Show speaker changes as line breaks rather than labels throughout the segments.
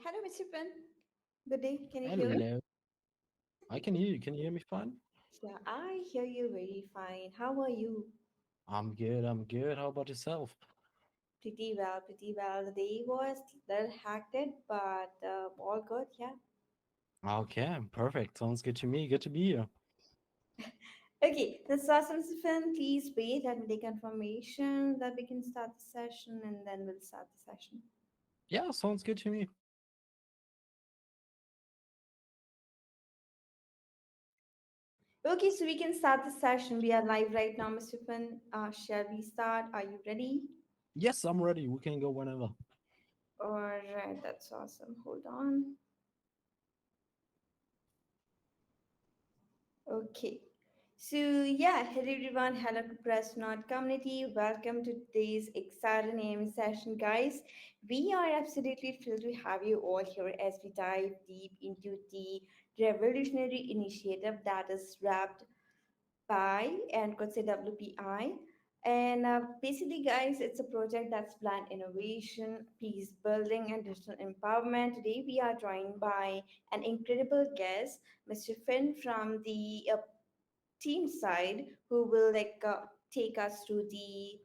Hello, Mr. Finn. Good day. Can you hear me?
Hello. I can hear you. Can you hear me fine?
Yeah, I hear you very fine. How are you?
I'm good. I'm good. How about yourself?
Pretty well, pretty well. The day was a little hectic, but all good, yeah.
Okay, perfect. Sounds good to me. Good to be here.
Okay, that's awesome, Mr. Finn. Please wait. Let me take confirmation that we can start the session and then we'll start the session.
Yeah, sounds good to me.
Okay, so we can start the session. We are live right now, Mr. Finn. Shall we start? Are you ready?
Yes, I'm ready. We can go whenever.
All right, that's awesome. Hold on. Okay. So yeah, hello everyone, hello to Press Not community. Welcome to today's exciting AM session, guys. We are absolutely thrilled to have you all here as we dive deep into the revolutionary initiative that is wrapped by and could say WPI. And basically, guys, it's a project that's planned innovation, peace building, and digital empowerment. Today, we are joined by an incredible guest, Mr. Finn from the team side who will take us through the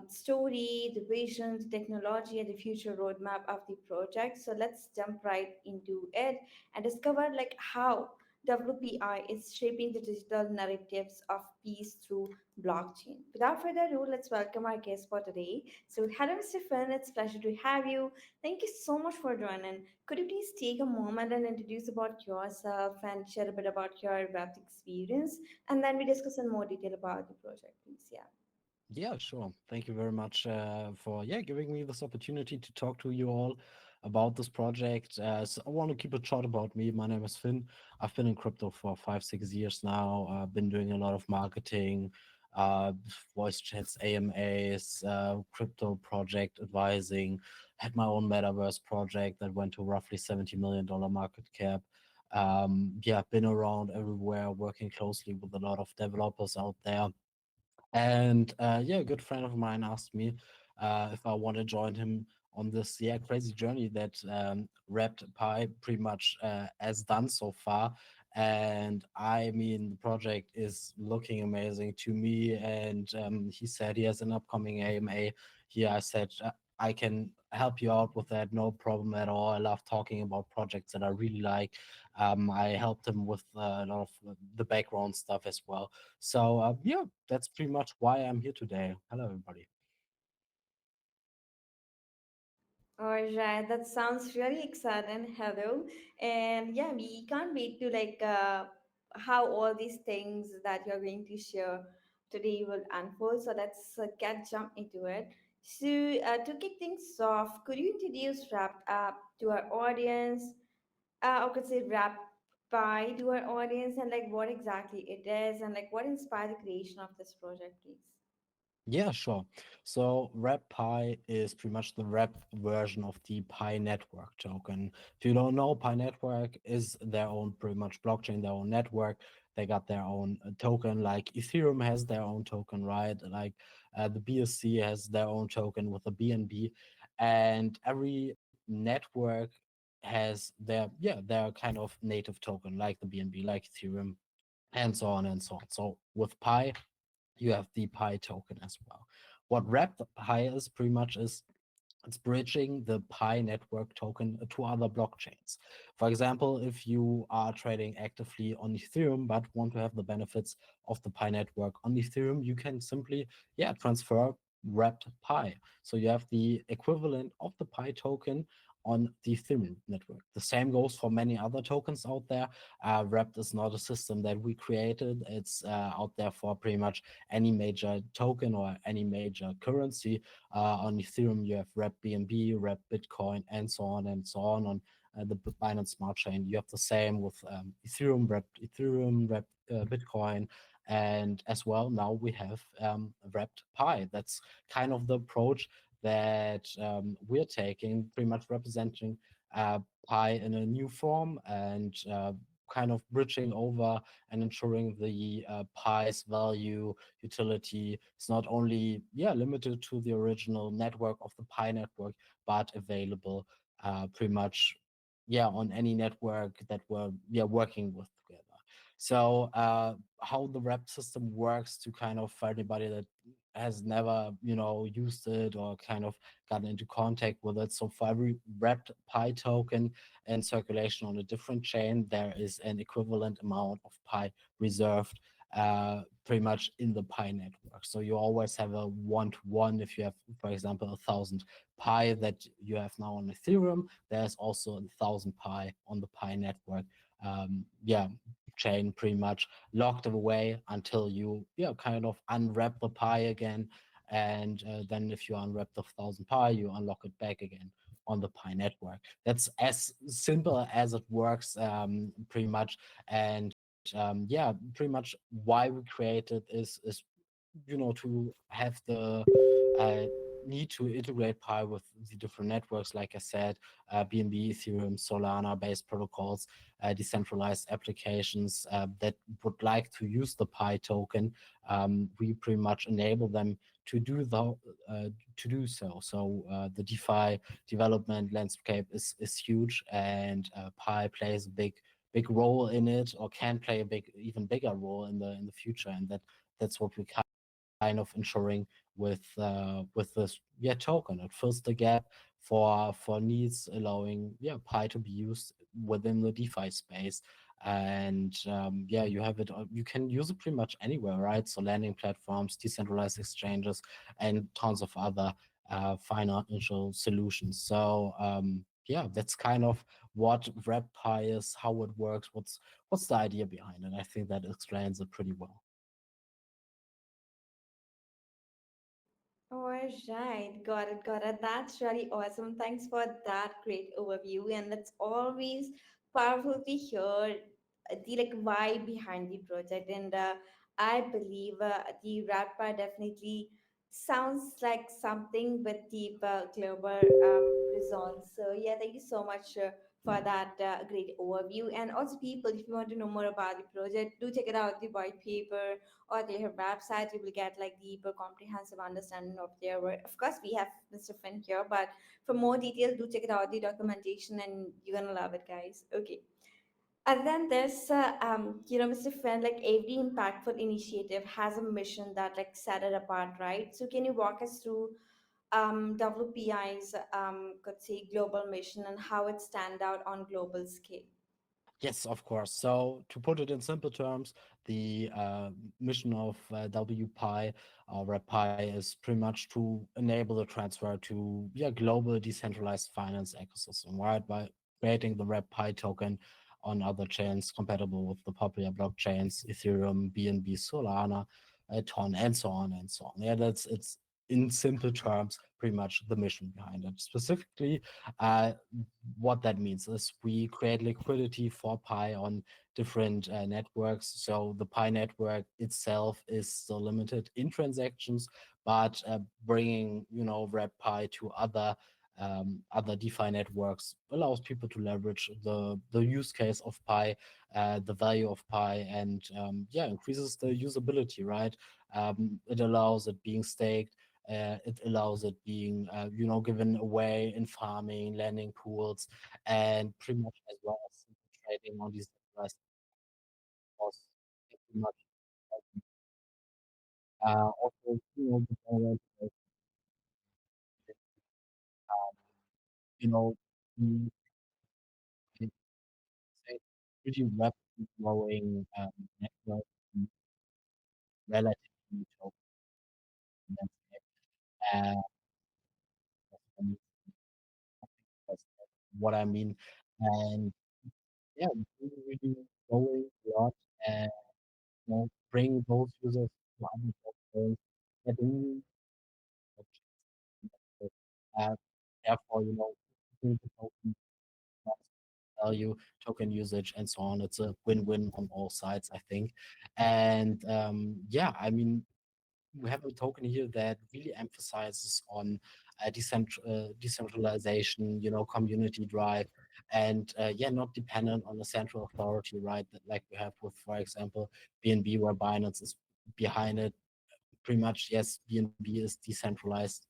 story, the vision, the technology, and the future roadmap of the project. So let's jump right into it and discover like how WPI is shaping the digital narratives of peace through blockchain. Without further ado, let's welcome our guest for today. So, hello, Mr. Finn. It's a pleasure to have you. Thank you so much for joining. Could you please take a moment and introduce about yourself and share a bit about your web experience? And then we discuss in more detail about the project, please. Yeah.
Yeah, sure. Thank you very much for giving me this opportunity to talk to you all about this project. So I want to keep it short about me. My name is Finn. I've been in crypto for 5, 6 years now. I've been doing a lot of marketing, uh, voice chats, AMAs, crypto project advising. Had my own metaverse project that went to roughly $70 million market cap. I've been around everywhere, working closely with a lot of developers out there, and a good friend of mine asked me if I want to join him on this crazy journey that Wrapped Pie pretty much has done so far. And I mean, the project is looking amazing to me. And he said he has an upcoming AMA here. I said I can help you out with that, no problem at all. I love talking about projects that I really like. I helped him with a lot of the background stuff as well. So that's pretty much why I'm here today. Hello, everybody.
All right, that sounds really exciting. Hello, and yeah, we can't wait to how all these things that you're going to share today will unfold. So let's get jump into it. So to kick things off, could you introduce Wrap Up to our audience? Or could say Wrap By to our audience, and like what exactly it is, and like what inspired the creation of this project, please.
Yeah, sure. So Wrap Pi is pretty much the wrap version of the Pi Network token. If you don't know, Pi Network is their own pretty much blockchain, their own network. They got their own token, like Ethereum has their own token, right? Like the BSC has their own token with the BNB, and every network has their kind of native token, like the BNB, like Ethereum, and so on and so on. So with Pi, you have the Pi token as well. What Wrapped Pi is pretty much is it's bridging the Pi network token to other blockchains. For example, if you are trading actively on Ethereum but want to have the benefits of the Pi network on Ethereum, you can simply transfer wrapped Pi. So you have the equivalent of the Pi token on the Ethereum network. The same goes for many other tokens out there. Wrapped is not a system that we created. It's out there for pretty much any major token or any major currency. On Ethereum, you have Wrap BNB, Wrap Bitcoin, and so on and so on. On the Binance Smart Chain, you have the same with Ethereum, Wrap Bitcoin, and as well now we have Wrapped Pi. That's kind of the approach that we're taking, pretty much representing Pi in a new form and kind of bridging over and ensuring the Pi's value utility is not only limited to the original network of the Pi network, but available pretty much, yeah, on any network that we're, yeah, working with together. So how the wrap system works, to kind of, for anybody that has never, used it or kind of gotten into contact with it. So for every wrapped pi token in circulation on a different chain, there is an equivalent amount of pi reserved, pretty much in the pi network. So you always have a one-to-one. If you have, for example, 1,000 pi that you have now on Ethereum, there's also 1,000 pi on the pi network. Yeah, chain, pretty much locked away until you, yeah, kind of unwrap the pi again. And then if you unwrap the 1,000 pi, you unlock it back again on the pi network. That's as simple as it works, pretty much. And yeah, pretty much why we created is to have the uh, need to integrate pi with the different networks, like I said, BNB, Ethereum, Solana based protocols, decentralized applications that would like to use the pi token. We pretty much enable them to to do so. So the DeFi development landscape is huge, and pi plays a big role in it, or can play a even bigger role in the future. And that's what we kind of ensuring with this, yeah, token. It fills the gap for needs, allowing, yeah, pi to be used within the DeFi space. And yeah, you have it. You can use it pretty much anywhere, right? So landing platforms, decentralized exchanges, and tons of other financial solutions. So yeah, that's kind of what Wrap Pi is, how it works, what's the idea behind it. I think that explains it pretty well.
All right, got it. That's really awesome. Thanks for that great overview, and it's always powerful to hear the like why behind the project. And I believe the rapper definitely sounds like something with deep global results. So yeah, thank you so much for that great overview. And also, people, if you want to know more about the project, do check it out, the white paper or their website. You will get like deeper comprehensive understanding of their work. Of course, we have Mr. Finn here, but for more details, do check it out, the documentation, and you're gonna love it, guys. Okay. And then there's Mr. Finn, like every impactful initiative has a mission that like set it apart, right? So can you walk us through WPI's could say global mission and how it stand out on global scale?
Yes, of course. So to put it in simple terms, the mission of WPI or RepPi is pretty much to enable the transfer to, yeah, global decentralized finance ecosystem, right? By creating the RepPi token on other chains compatible with the popular blockchains, Ethereum, BNB, Solana, Ton, and so on and so on. Yeah, it's in simple terms pretty much the mission behind it. Specifically, uh, what that means is we create liquidity for Pi on different networks. So the Pi network itself is still limited in transactions, but bringing, Wrap Pi to other DeFi networks allows people to leverage the use case of Pi, the value of Pi, and yeah, increases the usability, right? It allows it being staked. It allows it being, given away in farming, lending pools, and pretty much as well as simple trading on these devices. Was pretty much also, the government, um, you know, we can say pretty rapidly growing network relatively to landscape. Uh, and that's what I mean. And yeah, really, really growing a lot. And bring those users to other platforms, getting uh, therefore, keeping the token value, token usage, and so on. It's a win-win on all sides, I think. And yeah, I mean, we have a token here that really emphasizes on decentralization, community drive, and yeah, not dependent on a central authority, right? That, like we have with, for example, BNB, where Binance is behind it. Pretty much, yes, BNB is decentralized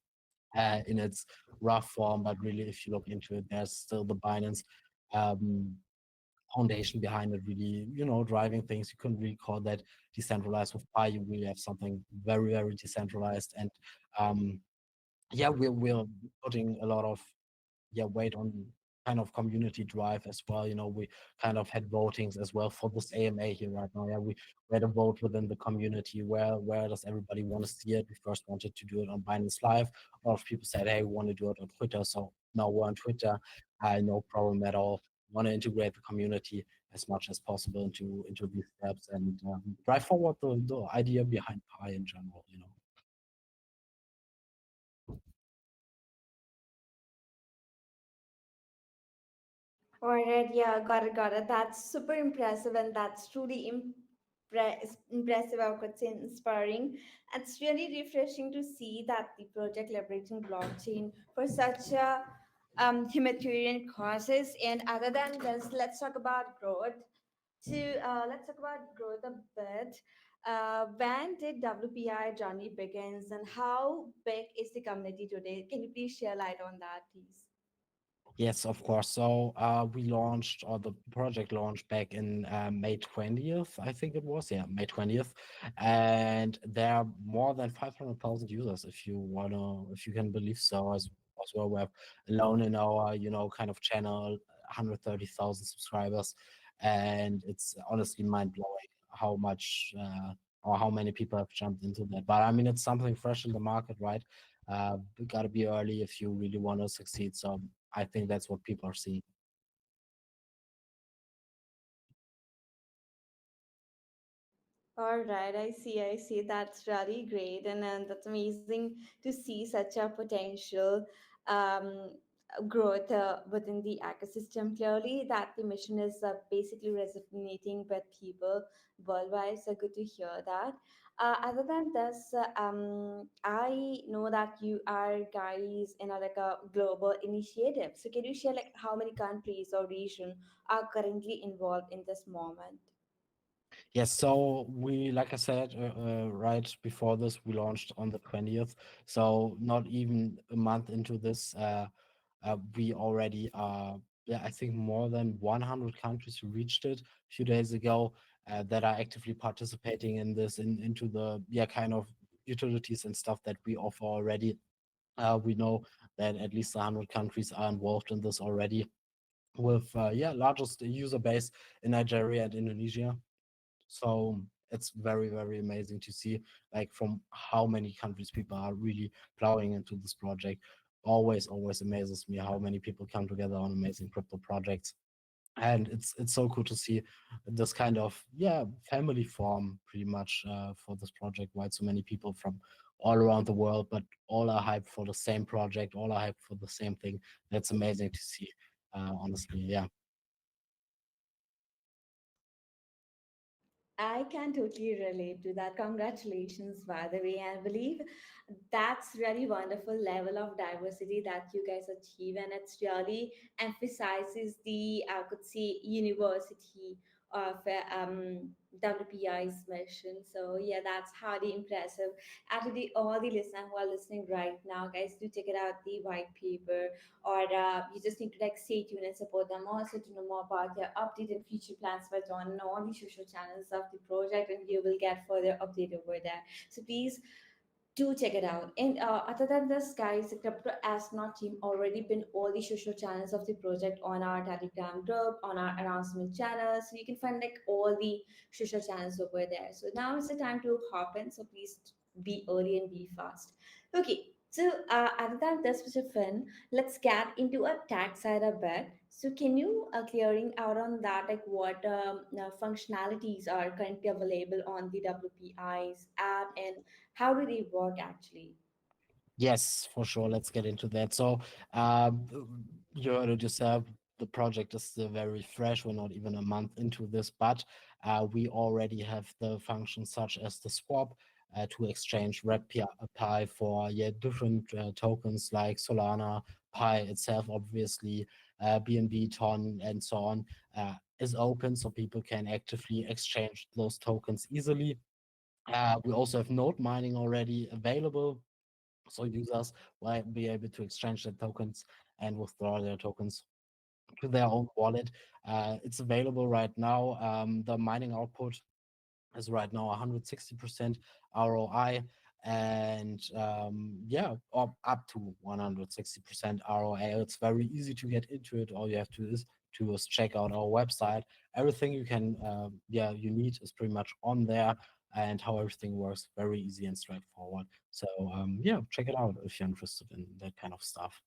in its rough form. But really, if you look into it, there's still the Binance um, foundation behind it, really, driving things. You couldn't really call that decentralized. With Pi, you really have something very, very decentralized. And um, yeah, we're putting a lot of weight on kind of community drive as well. We kind of had votings as well for this AMA here right now. Yeah, we had a vote within the community. Where does everybody want to see it? We first wanted to do it on Binance Live. A lot of people said, hey, we want to do it on Twitter. So now we're on Twitter. No problem at all. Want to integrate the community as much as possible into these steps and drive forward the idea behind Pi in general.
All right, yeah, got it, got it. That's super impressive, and that's truly impressive. I could say inspiring. It's really refreshing to see that the project leveraging blockchain for such a humanitarian causes. And other than this, let's talk about growth. Let's talk about growth a bit. When did WPI journey begins, and how big is the community today? Can you please share light on that, please?
Yes, of course. So we launched, or the project launched back in May 20th, I think it was. Yeah, May 20th. And there are more than 500,000 users, if you can believe so, as well. We have alone in our, kind of channel, 130,000 subscribers. And it's honestly mind blowing how much or how many people have jumped into that. But I mean, it's something fresh in the market, right? You got to be early if you really want to succeed. So I think that's what people are seeing.
All right, I see, I see. That's really great, and that's amazing to see such a potential um, growth within the ecosystem. Clearly, that the mission is basically resonating with people worldwide. So good to hear that. Other than this, I know that you are guys in like a global initiative. So can you share like how many countries or region are currently involved in this moment?
Yes, so we, like I said, right before this, we launched on the 20th. So not even a month into this, we already yeah, I think more than 100 countries reached it a few days ago that are actively participating in this, into the kind of utilities and stuff that we offer already. We know that at least 100 countries are involved in this already, with largest user base in Nigeria and Indonesia. So it's very, very amazing to see, like, from how many countries people are really plowing into this project. Always amazes me how many people come together on amazing crypto projects. And it's so cool to see this kind of family form pretty much for this project, right? So many people from all around the world, but all are hyped for the same project, all are hyped for the same thing. That's amazing to see, honestly. Yeah.
I can totally relate to that. Congratulations, by the way. I believe that's really wonderful level of diversity that you guys achieve, and it's really emphasizes the I could say university of WPI's mission. So yeah, that's highly impressive. And to all the listeners who are listening right now, guys, do check it out the white paper, or you just need to like stay tuned and support them. Also to know more about their update and future plans by joining all the social channels of the project, and you will get further update over there. So please do check it out. And other than this, guys, the Crypto Astronaut team already been all the social channels of the project on our Telegram group, on our announcement channel. So you can find like all the social channels over there. So now is the time to hop in. So please be early and be fast. Okay. So other than this, Mr. Finn, let's get into a tech side a bit. So can you clearing out on that, like what functionalities are currently available on the WPI's app, and how do they work actually?
Yes, for sure. Let's get into that. So, you heard it yourself. The project is still very fresh. We're not even a month into this, but we already have the functions such as the swap to exchange Pi for different tokens like Solana, Pi itself, obviously, BNB, Ton, and so on, is open, so people can actively exchange those tokens easily. We also have node mining already available, So users will be able to exchange their tokens and withdraw their tokens to their own wallet. It's available right now. The mining output is right now 160% ROI, and yeah, up to 160% ROI. It's very easy to get into it. All you have to is check out our website. Everything you can yeah, you need is pretty much on there, and how everything works, very easy and straightforward. So yeah, check it out if you're interested in that kind of stuff.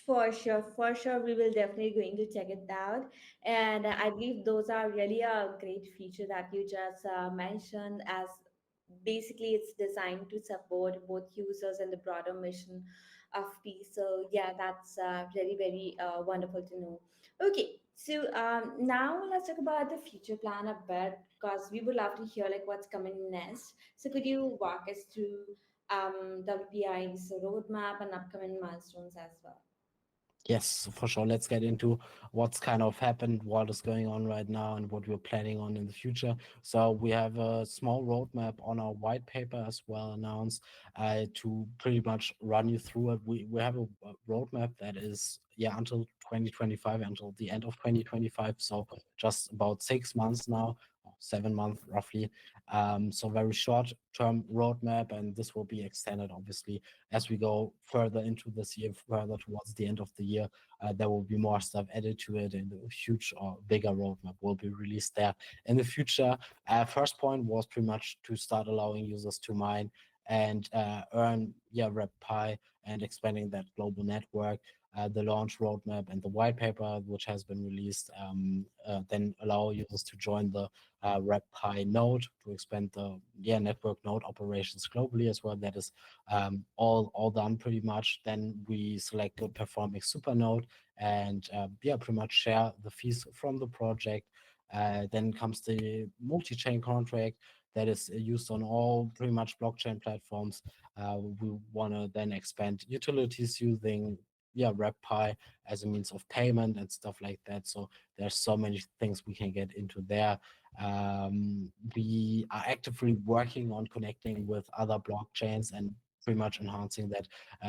For sure, we will definitely going to check it out. And I believe those are really a great feature that you just mentioned. As basically, it's designed to support both users and the broader mission of peace. So yeah, that's really very wonderful to know. Okay, so now let's talk about the future plan a bit because we would love to hear like what's coming next. So could you walk us through WPI's roadmap and upcoming milestones as well?
Yes, for sure. Let's get into what's kind of happened, what is going on right now, and what we're planning on in the future. So we have a small roadmap on our white paper as well announced to pretty much run you through it. We have a roadmap that is, yeah, until 2025, until the end of 2025. So just about 6 months now, or 7 months roughly. So very short term roadmap, and this will be extended obviously as we go further into this year, further towards the end of the year. There will be more stuff added to it, and a huge or bigger roadmap will be released there in the future. First point was pretty much to start allowing users to mine and earn, yeah, rep pi, and expanding that global network. The launch roadmap and the white paper, which has been released, then allow users to join the rep pi node to expand the, yeah, network node operations globally as well. That is all done pretty much. Then we select a performing super node and yeah, pretty much share the fees from the project. Then comes the multi-chain contract that is used on all pretty much blockchain platforms. We want to then expand utilities using, yeah, RepPi as a means of payment and stuff like that. So there's so many things we can get into there. We are actively working on connecting with other blockchains and pretty much enhancing that,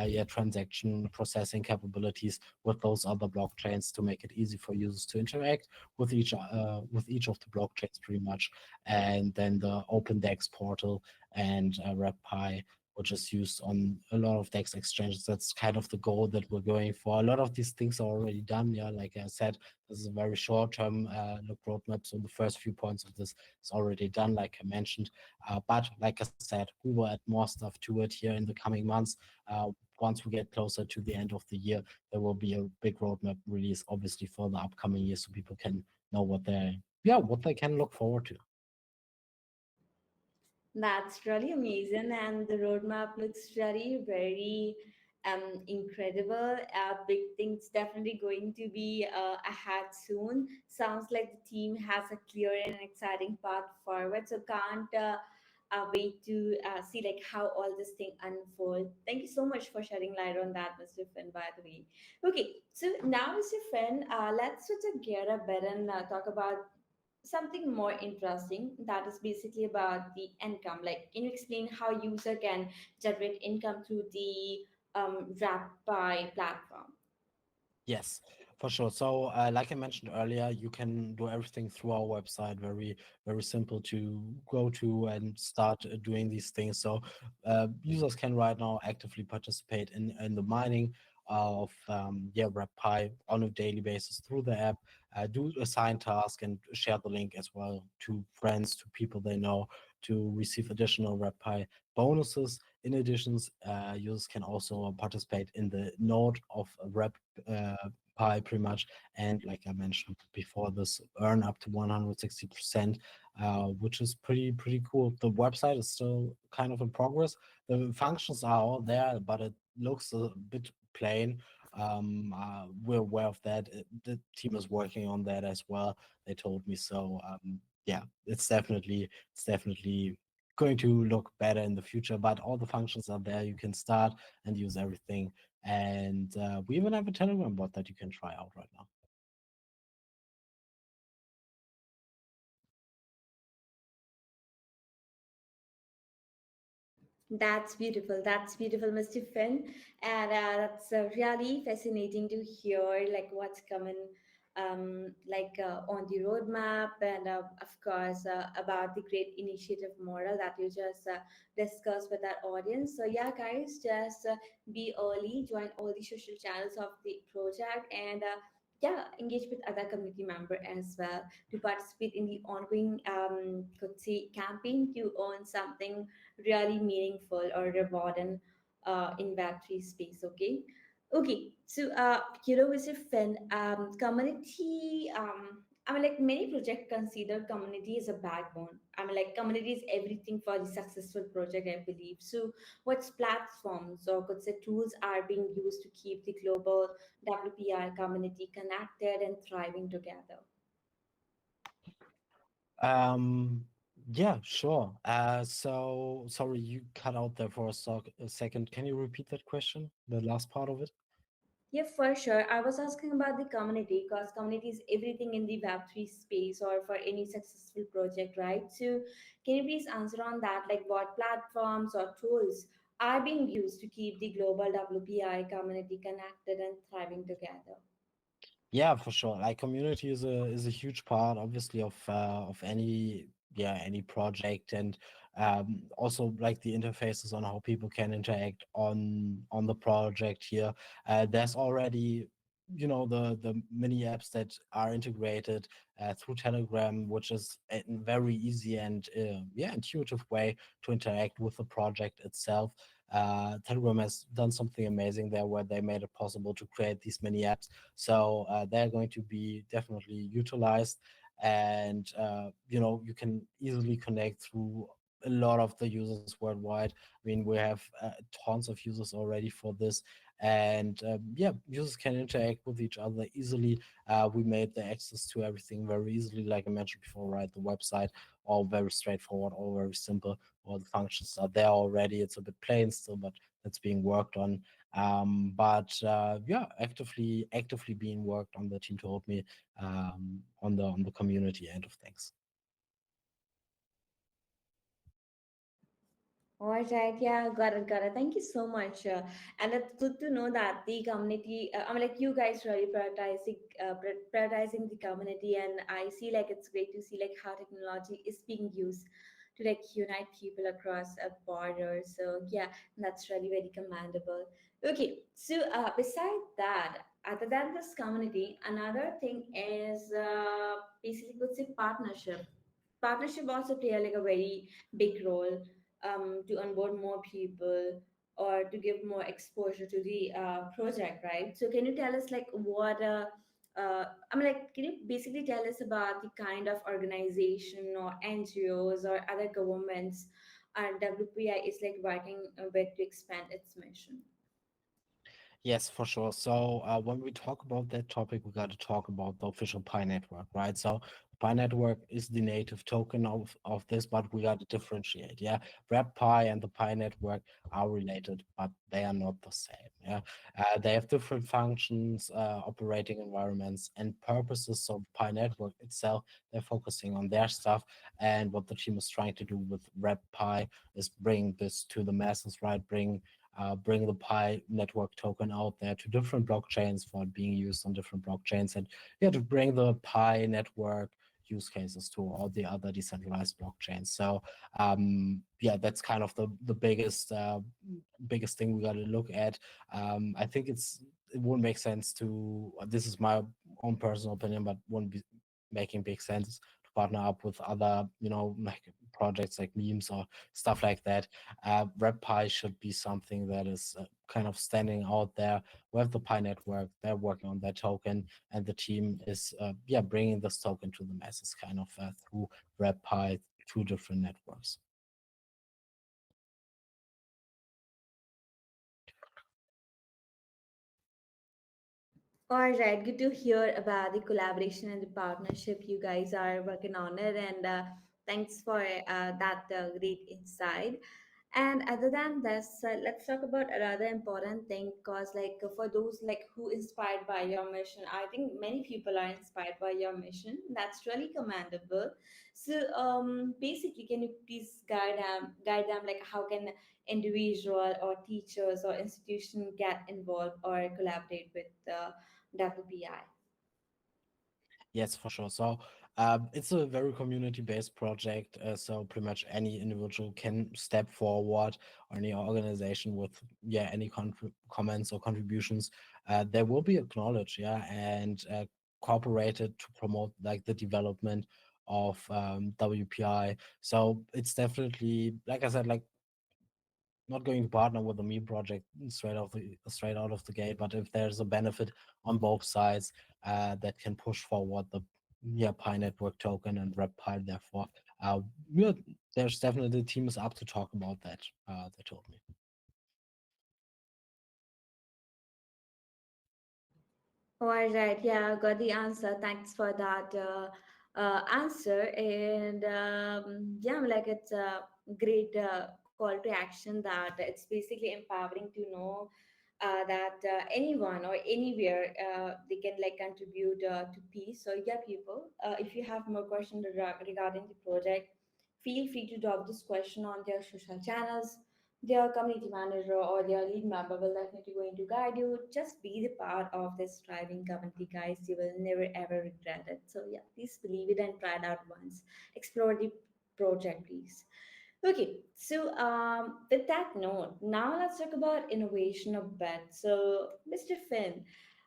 yeah, transaction processing capabilities with those other blockchains to make it easy for users to interact with each of the blockchains pretty much. And then the open DEX portal and RepPi, which is used on a lot of DEX exchanges. That's kind of the goal that we're going for. A lot of these things are already done. Yeah, like I said, this is a very short-term look roadmap. So the first few points of this is already done, like I mentioned. But like I said, we will add more stuff to it here in the coming months. Once we get closer to the end of the year, there will be a big roadmap release, obviously, for the upcoming year, so people can know what they can look forward to.
That's really amazing, and the roadmap looks very, very incredible. Big things definitely going to be ahead soon. Sounds like the team has a clear and exciting path forward. So can't wait to see like how all this thing unfold. Thank you so much for shedding light on that, Mr. Finn. By the way, okay. So now, Mr. Finn, let's switch a gear a bit and talk about something more interesting that is basically about the income. Like, can you explain how user can generate income through the Rappi platform?
Yes, for sure. So, like I mentioned earlier, you can do everything through our website. Very, very simple to go to and start doing these things. So, users can right now actively participate in the mining of, yeah, RepPi on a daily basis through the app. Do assign task and share the link as well to friends, to people they know, to receive additional RepPi bonuses. In addition, users can also participate in the node of Rep uh, Pi pretty much. And like I mentioned before, this earn up to 160%, which is pretty cool. The website is still kind of in progress. The functions are all there, but it looks a bit plain. We're aware of that. The team is working on that as well. They told me so. Yeah, it's definitely going to look better in the future, but all the functions are there. You can start and use everything. And we even have a Telegram bot that you can try out right now.
That's beautiful. That's beautiful, Mr. Finn. And that's really fascinating to hear, like what's coming, on the roadmap, and of course about the great initiative model that you just discussed with our audience. So yeah, guys, just be early, join all the social channels of the project, and yeah, engage with other community member as well to participate in the ongoing, could say, campaign to earn something really meaningful or rewarding in Web3 space. Okay. Okay. So, Mr. Finn, community, I mean, like many projects consider community as a backbone. I mean, like community is everything for the successful project, I believe. So, what platforms or could say tools are being used to keep the global WPI community connected and thriving together?
Um, yeah, sure. So sorry, you cut out there for a second. Can you repeat that question, the last part of it?
Yeah, for sure. I was asking about the community because community is everything in the Web3 space or for any successful project, right? So, can you please answer on that? Like, what platforms or tools are being used to keep the global WPI community connected and thriving together?
Yeah, for sure. Like community is a huge part, obviously, of any any project, and also like the interfaces on how people can interact on the project here. There's already the mini apps that are integrated through Telegram, which is a very easy and intuitive way to interact with the project itself. Telegram has done something amazing there where they made it possible to create these mini apps, so they're going to be definitely utilized, and you can easily connect through a lot of the users worldwide. I mean, we have tons of users already for this, and users can interact with each other easily. We made the access to everything very easily, like I mentioned before, right? The website, all very straightforward, all very simple. All the functions are there already. It's a bit plain still, but that's being worked on. Actively being worked on. The team told me on the community end of things.
All right, yeah, got it. Thank you so much. And it's good to know that the community, I mean, like you guys really prioritizing the community, and I see like it's great to see like how technology is being used to like unite people across a border. So yeah, that's really very commendable. Okay, so beside that, other than this community, another thing is basically could say partnership. Partnership also play like a very big role to onboard more people or to give more exposure to the project, right? So can you tell us like what I mean, like, can you basically tell us about the kind of organization or NGOs or other governments WPI is like working with to expand its mission?
Yes, for sure. So when we talk about that topic, we got to talk about the official Pi network, right? So Pi network is the native token of this, but we got to differentiate. Yeah, Wrap Pi and the Pi network are related, but they are not the same. Yeah, they have different functions, operating environments, and purposes. So the Pi network itself, they're focusing on their stuff, and what the team is trying to do with Wrap Pi is bring this to the masses, right? Bring the Pi network token out there to different blockchains for being used on different blockchains, and to bring the Pi network use cases to all the other decentralized blockchains. So that's kind of the biggest thing we got to look at. I think it wouldn't make sense to. This is my own personal opinion, but wouldn't be making big sense to partner up with other like projects like memes or stuff like that. RedPi should be something that is kind of standing out there. We have the Pi network; they're working on that token, and the team is bringing this token to the masses, kind of through RedPi, two different networks.
All right, good to hear about the collaboration and the partnership you guys are working on it, and thanks for that great insight. And other than this, let's talk about another important thing, because for those who inspired by your mission, I think many people are inspired by your mission. That's really commendable. So basically, can you please guide them like how can individual or teachers or institution get involved or collaborate with the WPI?
Yes, for sure. So it's a very community-based project. So pretty much any individual can step forward, or any organization with any comments or contributions. They will be acknowledged, and cooperated to promote like the development of WPI. So it's definitely, like I said, like not going to partner with the me project straight out of the gate, but if there's a benefit on both sides, that can push forward the Pi network token and rep Pi. Therefore, uh, yeah, there's definitely the team is up to talk about that. They told me.
All right, yeah, I got the answer. Thanks for that answer. And yeah, like it's a great call to action that it's basically empowering to know that anyone or anywhere they can like contribute to peace. So yeah, people, if you have more questions regarding the project, feel free to drop this question on their social channels. Their community manager or their lead member will definitely going to guide you. Just be the part of this thriving community, guys. You will never ever regret it. So yeah, please believe it and try it out once. Explore the project, please. Okay, so with that note, now let's talk about innovation a bit. So, Mr. Finn,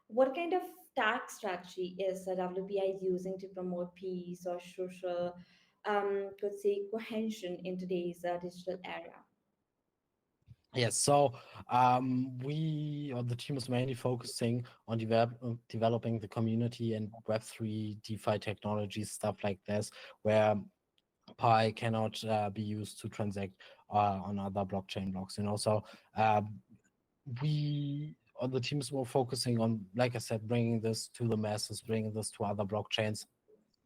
what kind of tax strategy is the WPI using to promote peace or social, could say, cohesion in today's digital era?
Yes, so we or the team is mainly focusing on developing the community and Web3 DeFi technologies, stuff like this, where Pi cannot be used to transact on other blockchain blocks. So we on the teams were focusing on, like I said, bringing this to the masses, bringing this to other blockchains.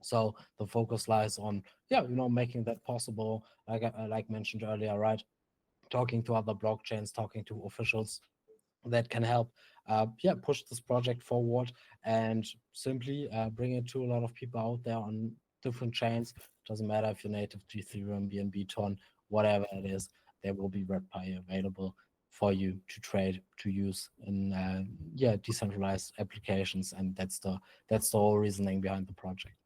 So the focus lies on, making that possible. Like mentioned earlier, right? Talking to other blockchains, talking to officials that can help push this project forward, and simply bring it to a lot of people out there on different chains. Doesn't matter if you're native to Ethereum, BNB, Ton, whatever it is, there will be red Pi available for you to trade, to use in decentralized applications. And that's the whole reasoning behind the project.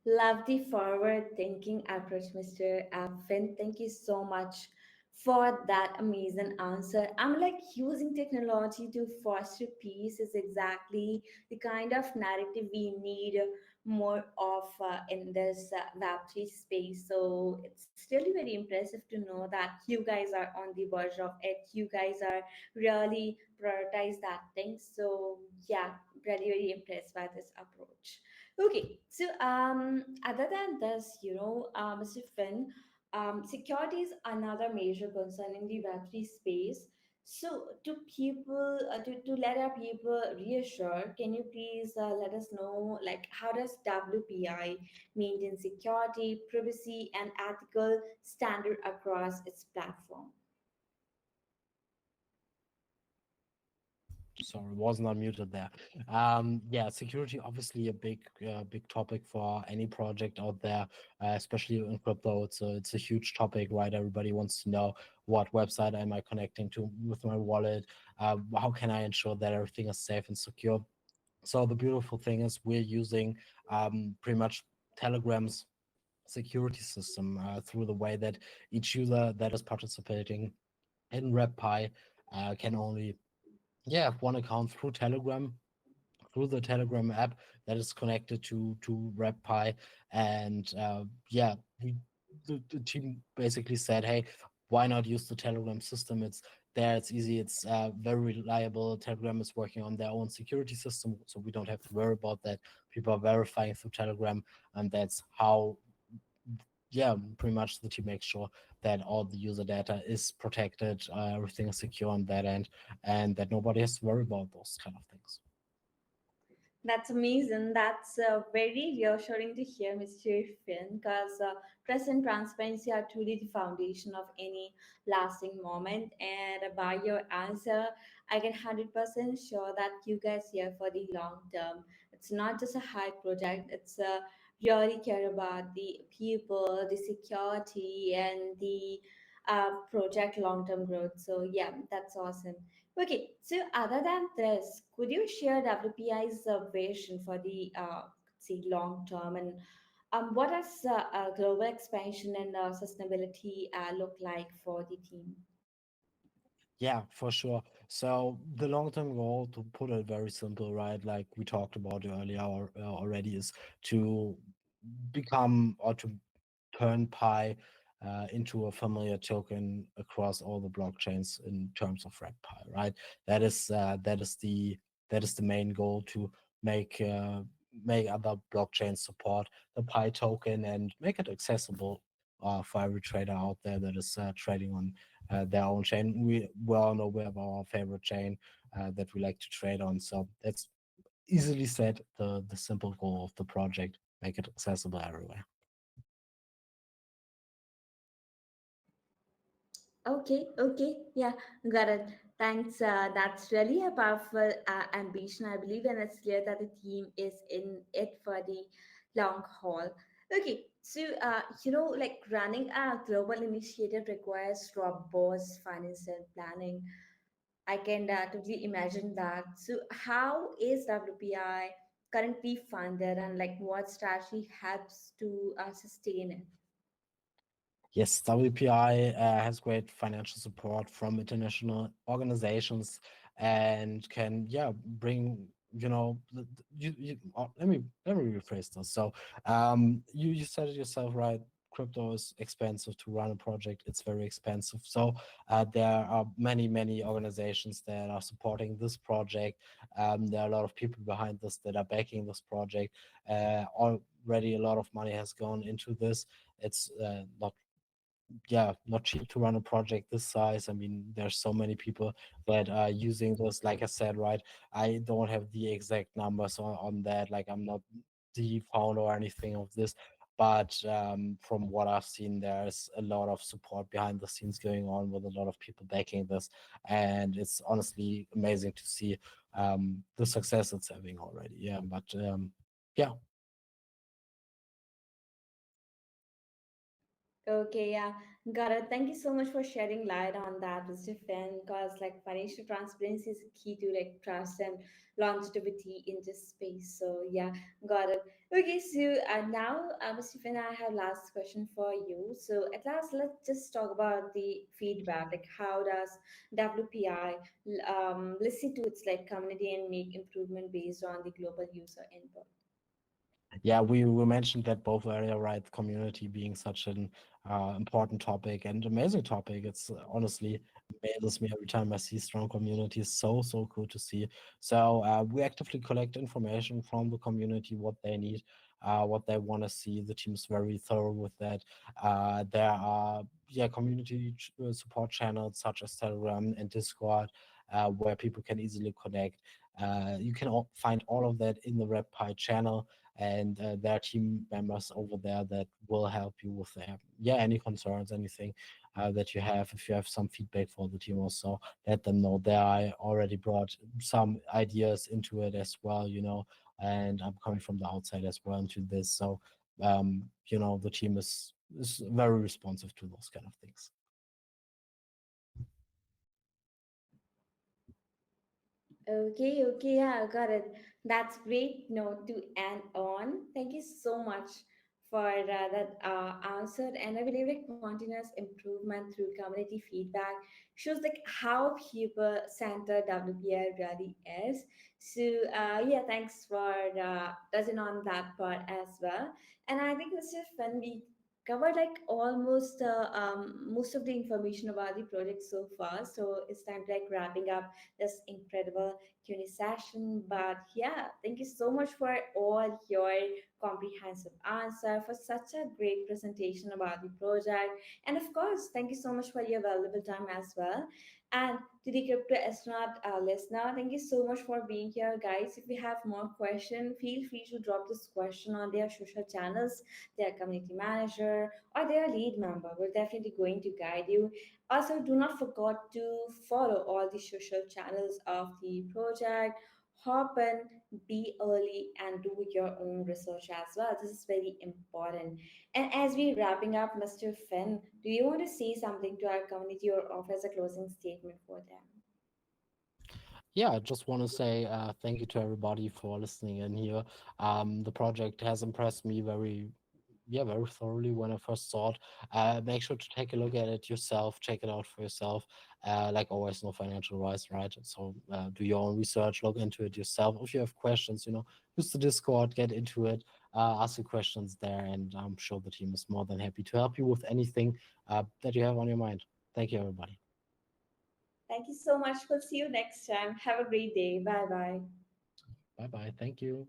Love the forward thinking approach, Mr. Finn. Thank you so much for that amazing answer. I'm like using technology to foster peace is exactly the kind of narrative we need more of in this Web3 space. So it's really very impressive to know that you guys are on the verge of it. You guys are really prioritize that thing. So yeah, really very impressed by this approach. Okay, so other than this, Mr. Finn, security is another major concern in the Web3 space. So, to let our people reassure, can you please let us know, like, how does WPI maintain security, privacy, and ethical standard across its platform?
Sorry, wasn't unmuted there. Security obviously a big topic for any project out there, especially in crypto. It's a huge topic, right? Everybody wants to know, what website am I connecting to with my wallet? How can I ensure that everything is safe and secure? So the beautiful thing is we're using pretty much Telegram's security system, through the way that each user that is participating in RepPi can only have one account through Telegram, through the Telegram app that is connected to RepPi. And we, the team basically said, hey, why not use the Telegram system? It's there, it's easy, it's very reliable. Telegram is working on their own security system, so we don't have to worry about that. People are verifying through Telegram, and that's how pretty much the team makes sure that all the user data is protected, everything is secure on that end, and that nobody has to worry about those kind of things.
That's amazing. That's very reassuring to hear, Mr. Finn, because trust and transparency are truly the foundation of any lasting moment. And by your answer, I can 100% sure that you guys here for the long term. It's not just a high project. It's really care about the people, the security, and the project long term growth. So yeah, that's awesome. Okay, so other than this, could you share WPI's vision for the say long term, and what does global expansion and sustainability look like for the team?
Yeah, for sure. So the long-term goal, to put it very simple, right, like we talked about earlier already, is to become or to turn Pi into a familiar token across all the blockchains in terms of Pi, right? That is the main goal, to make make other blockchains support the Pi token and make it accessible for every trader out there that is trading on their own chain. We all know we have our favorite chain that we like to trade on, so that's easily said the simple goal of the project: make it accessible everywhere.
Okay, okay, yeah, got it. Thanks. That's really a powerful ambition, I believe, and it's clear that the team is in it for the long haul. Okay, so like running a global initiative requires robust financial planning. I can totally imagine that. So, how is WPI currently funded, and like what strategy helps to sustain it?
Yes, WPI has great financial support from international organizations and can, yeah, bring, let me rephrase this. So, you said it yourself, right? Crypto is expensive to run a project. It's very expensive. So, there are many organizations that are supporting this project. There are a lot of people behind this that are backing this project. Already a lot of money has gone into this. It's not, yeah, not cheap to run a project this size. I mean, there's so many people that are using this. Like I said, right, I don't have the exact numbers on that. Like, I'm not the founder or anything of this, but from what I've seen, there's a lot of support behind the scenes going on with a lot of people backing this, and it's honestly amazing to see the success it's having already. Yeah, but yeah.
Okay, yeah, got it. Thank you so much for shedding light on that, Mr. Finn, because like financial transparency is key to like trust and longevity in this space. So yeah, got it. Okay, so now, Mr. Finn, I have last question for you. So at last, let's just talk about the feedback. Like, how does WPI listen to its like community and make improvement based on the global user input?
Yeah, we mentioned that both area, right? Community being such an important topic and amazing topic. It's honestly amazes me every time I see strong communities. So cool to see. So we actively collect information from the community, what they need, what they want to see. The team is very thorough with that. There are, yeah, community support channels such as Telegram and Discord, where people can easily connect. You can find all of that in the RepPi channel, and there are team members over there that will help you with yeah, any concerns, anything that you have. If you have some feedback for the team, also let them know. There, I already brought some ideas into it as well, and I'm coming from the outside as well into this. So the team is very responsive to those kind of things.
Okay, okay, yeah, got it. That's great note to end on. Thank you so much for that answer. And I believe like continuous improvement through community feedback shows like how people centered WPI really is. So yeah, thanks for touching on that part as well. And I think this is when we covered like almost most of the information about the project so far. So it's time to like wrapping up this incredible Q&A session. But yeah, thank you so much for all your comprehensive answer, for such a great presentation about the project. And of course, thank you so much for your valuable time as well. And to the crypto astronaut listener, thank you so much for being here, guys. If you have more questions, feel free to drop this question on their social channels, their community manager, or their lead member. We're definitely going to guide you. Also, do not forget to follow all the social channels of the project. Hop in, be early, and do your own research as well. This is very important. And as we're wrapping up, Mr. Finn, do you want to say something to our community or offer as a closing statement for them?
Yeah, I just want to say thank you to everybody for listening in here. The project has impressed me very thoroughly when I first saw it. Make sure to take a look at it yourself, check it out for yourself. Like always, no financial advice, right? So do your own research, look into it yourself. If you have questions, use the Discord, get into it, ask your questions there, and I'm sure the team is more than happy to help you with anything that you have on your mind. Thank you, everybody.
Thank you so much. We'll see you next time. Have a great day. Bye bye.
Bye bye. Thank you.